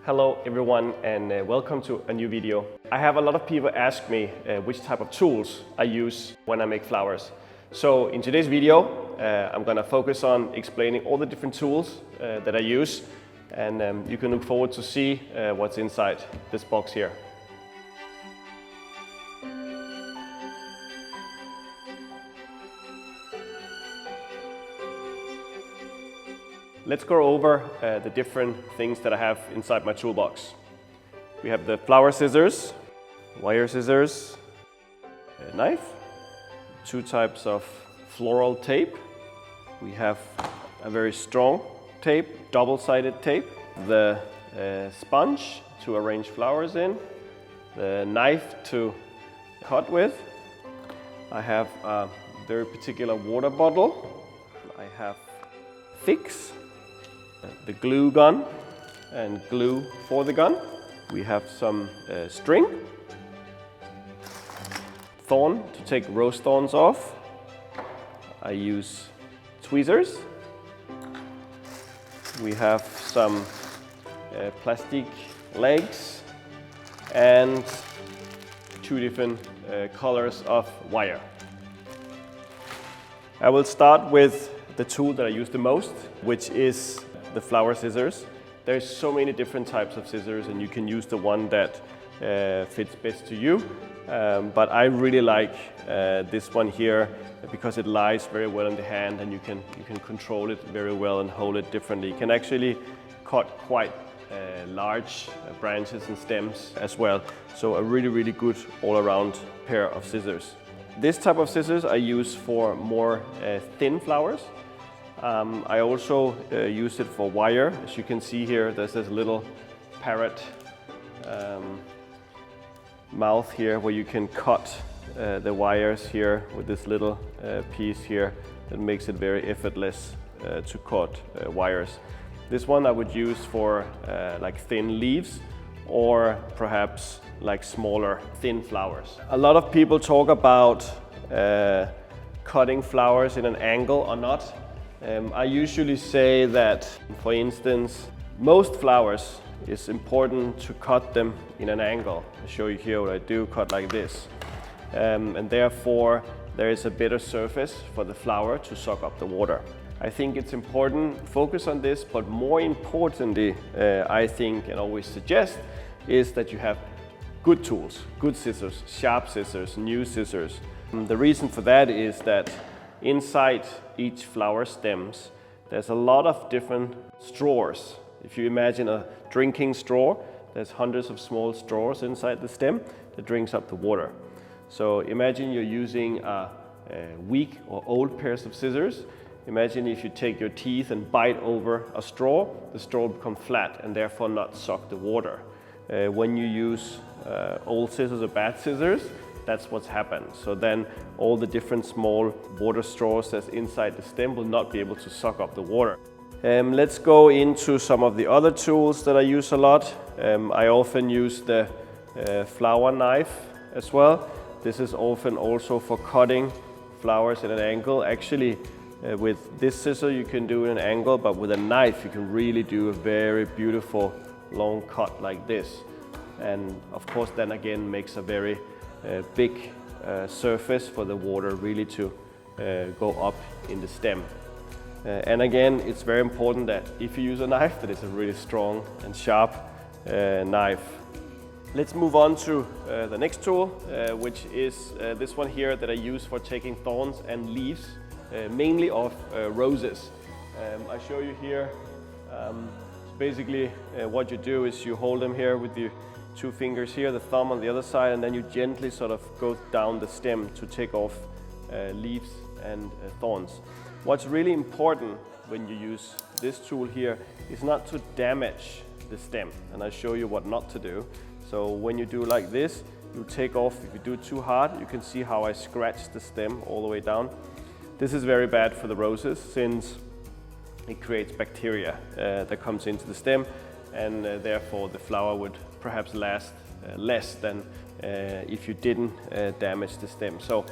Hello everyone and welcome to a new video. I have a lot of people ask me which type of tools I use when I make flowers. So in today's video I'm going to focus on explaining all the different tools that I use, and you can look forward to see what's inside this box here. Let's go over the different things that I have inside my toolbox. We have the flower scissors, wire scissors, a knife, two types of floral tape. We have a very strong tape, double-sided tape, the sponge to arrange flowers in, the knife to cut with. I have a very particular water bottle. I have fix, the glue gun and glue for the gun. We have some string, thorn to take rose thorns off. I use tweezers. We have some plastic legs and two different colors of wire. I will start with the tool that I use the most, which is the flower scissors. There's so many different types of scissors and you can use the one that fits best to you. But I really like this one here because it lies very well in the hand and you can control it very well and hold it differently. You can actually cut quite large branches and stems as well. So a really good all-around pair of scissors. This type of scissors I use for more thin flowers. I also use it for wire. As you can see here, there's this little parrot mouth here where you can cut the wires here with this little piece here that makes it very effortless to cut wires. This one I would use for like thin leaves or perhaps like smaller thin flowers. A lot of people talk about cutting flowers in an angle or not. I usually say that, for instance, most flowers it's important to cut them in an angle. I'll show you here what I do, cut like this. And therefore there is a better surface for the flower to soak up the water. I think it's important to focus on this, but more importantly, I think and always suggest is that you have good tools, good scissors, sharp scissors, new scissors. The reason for that is that inside each flower stems, there's a lot of different straws. If you imagine a drinking straw, there's hundreds of small straws inside the stem that drinks up the water. So imagine you're using a weak or old pairs of scissors. Imagine if you take your teeth and bite over a straw, the straw will become flat and therefore not suck the water. When you use old scissors or bad scissors, that's what's happened. So then all the different small water straws that's inside the stem will not be able to suck up the water. Let's go into some of the other tools that I use a lot. I often use the flower knife as well. This is often also for cutting flowers at an angle. Actually, with this scissor you can do an angle, but with a knife you can really do a very beautiful long cut like this. And of course then again makes a very big surface for the water really to go up in the stem. And again, it's very important that if you use a knife, that it's a really strong and sharp knife. Let's move on to the next tool, which is this one here that I use for taking thorns and leaves, mainly of roses. I show you here, basically what you do is you hold them here with your two fingers here, the thumb on the other side, and then you gently sort of go down the stem to take off leaves and thorns. What's really important when you use this tool here is not to damage the stem, and I'll show you what not to do. So when you do like this, you take off. If you do it too hard, you can see how I scratch the stem all the way down. This is very bad for the roses since it creates bacteria that comes into the stem, and therefore the flower would perhaps last less than if you didn't damage the stem. So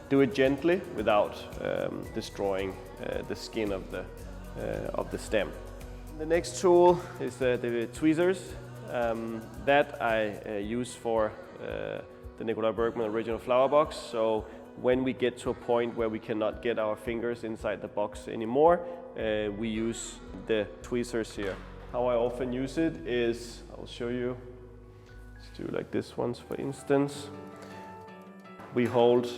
do it gently without destroying the skin of the stem. The next tool is the tweezers. That I use for the Nicolai Bergmann original flower box. So when we get to a point where we cannot get our fingers inside the box anymore, we use the tweezers here. How I often use it is, I'll show you. Let's do like this one, for instance. We hold,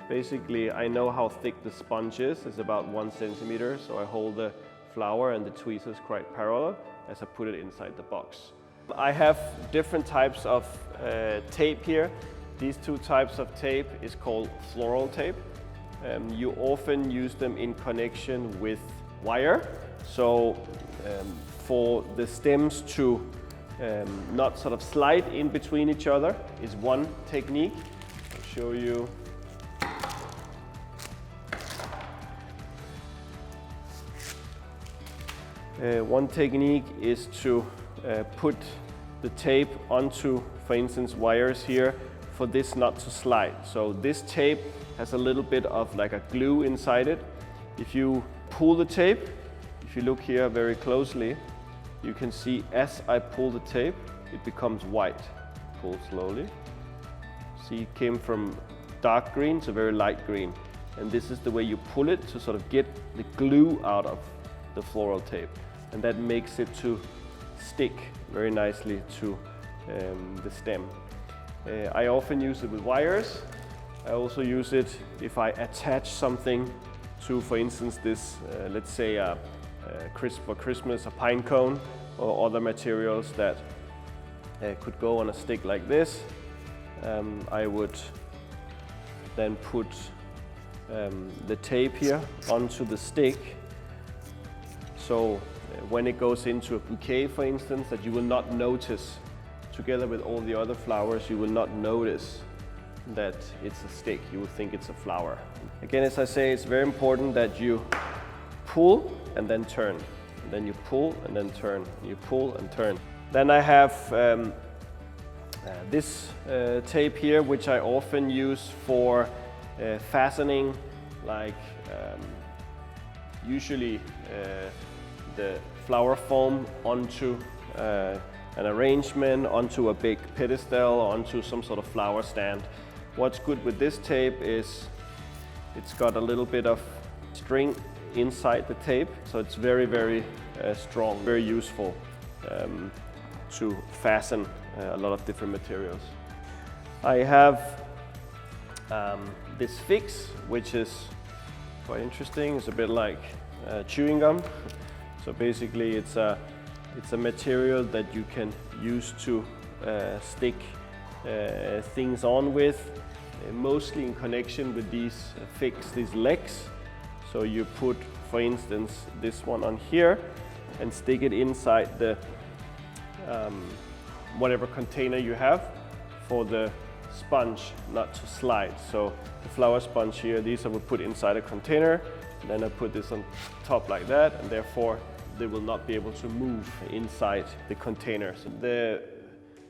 basically, I know how thick the sponge is. It's about 1 centimeter, so I hold the flower and the tweezers quite parallel as I put it inside the box. I have different types of tape here. These two types of tape is called floral tape. You often use them in connection with wire. So for the stems to not sort of slide in between each other is one technique. I'll show you. One technique is to put the tape onto, for instance, wires here for this not to slide. So this tape has a little bit of like a glue inside it. If you pull the tape, if you look here very closely, you can see as I pull the tape, it becomes white. Pull slowly. See, it came from dark green to very light green. And this is the way you pull it to sort of get the glue out of the floral tape. And that makes it to stick very nicely to the stem. I often use it with wires. I also use it if I attach something to, for instance, this, let's say for Christmas, a pine cone or other materials that could go on a stick like this. I would then put the tape here onto the stick. So when it goes into a bouquet, for instance, that you will not notice, together with all the other flowers, you will not notice that it's a stick. You will think it's a flower. Again, as I say, it's very important that you pull and then turn. And then you pull and then turn. You pull and turn. Then I have this tape here, which I often use for fastening, like usually the flower foam onto an arrangement, onto a big pedestal, onto some sort of flower stand. What's good with this tape is it's got a little bit of string inside the tape, so it's very, very strong, very useful to fasten a lot of different materials. I have this fix, which is quite interesting. It's a bit like chewing gum. So basically it's a material that you can use to stick things on with, mostly in connection with these these legs. So you put, for instance, this one on here and stick it inside the whatever container you have for the sponge not to slide. So the flower sponge here, these I would put inside a container, and then I put this on top like that, and therefore they will not be able to move inside the container. So the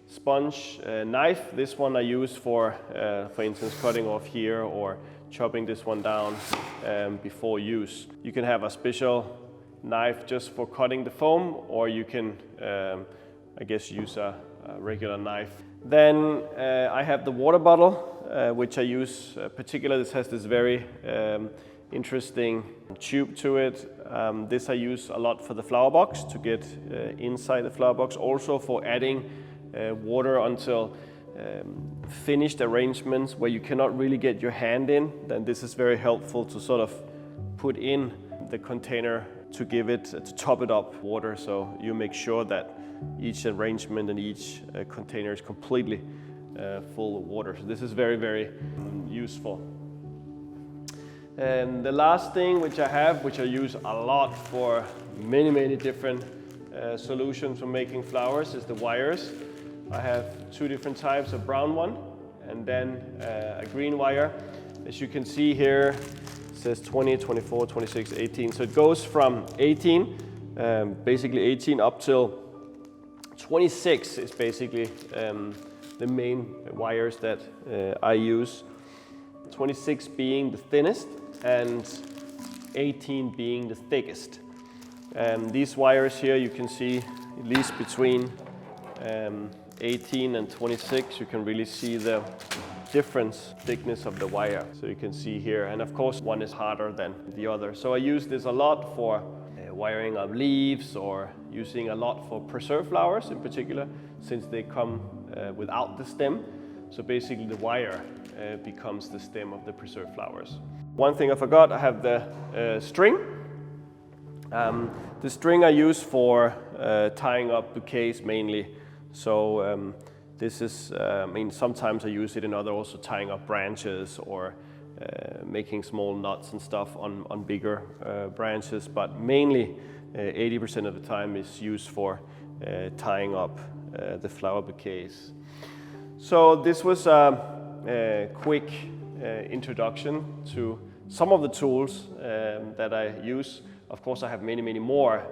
sponge knife, this one I use for instance, cutting off here or chopping this one down before use. You can have a special knife just for cutting the foam, or you can, I guess, use a regular knife. Then I have the water bottle, which I use particularly. This has this very interesting tube to it. This I use a lot for the flower box, to get inside the flower box. Also for adding water until finished arrangements where you cannot really get your hand in. Then this is very helpful to sort of put in the container to give it, to top it up water, so you make sure that each arrangement and each container is completely full of water. So this is very, very useful. And the last thing which I have, which I use a lot for many, many different solutions for making flowers, is the wires. I have two different types, a brown one and then a green wire. As you can see here, it says 20, 24, 26, 18. So it goes from 18, basically 18 up till 26 is basically the main wires that I use. 26 being the thinnest and 18 being the thickest. These wires here, you can see at least between 18 and 26, you can really see the difference thickness of the wire. So you can see here, and of course one is harder than the other. So I use this a lot for wiring of leaves, or using a lot for preserved flowers in particular, since they come without the stem. So basically the wire becomes the stem of the preserved flowers. One thing I forgot, I have the string. The string I use for tying up bouquets mainly. So this is, I mean, sometimes I use it in other, also tying up branches, or making small knots and stuff on bigger branches, but mainly 80% of the time is used for tying up the flower bouquets. So this was a quick introduction to some of the tools that I use. Of course I have many more,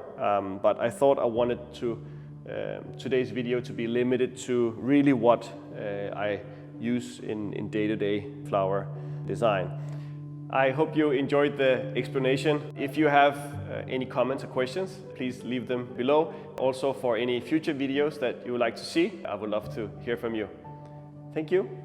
but I thought I wanted to today's video to be limited to really what I use in day-to-day flower design. I hope you enjoyed the explanation. If you have any comments or questions, please leave them below. Also, for any future videos that you would like to see, I would love to hear from you. Thank you.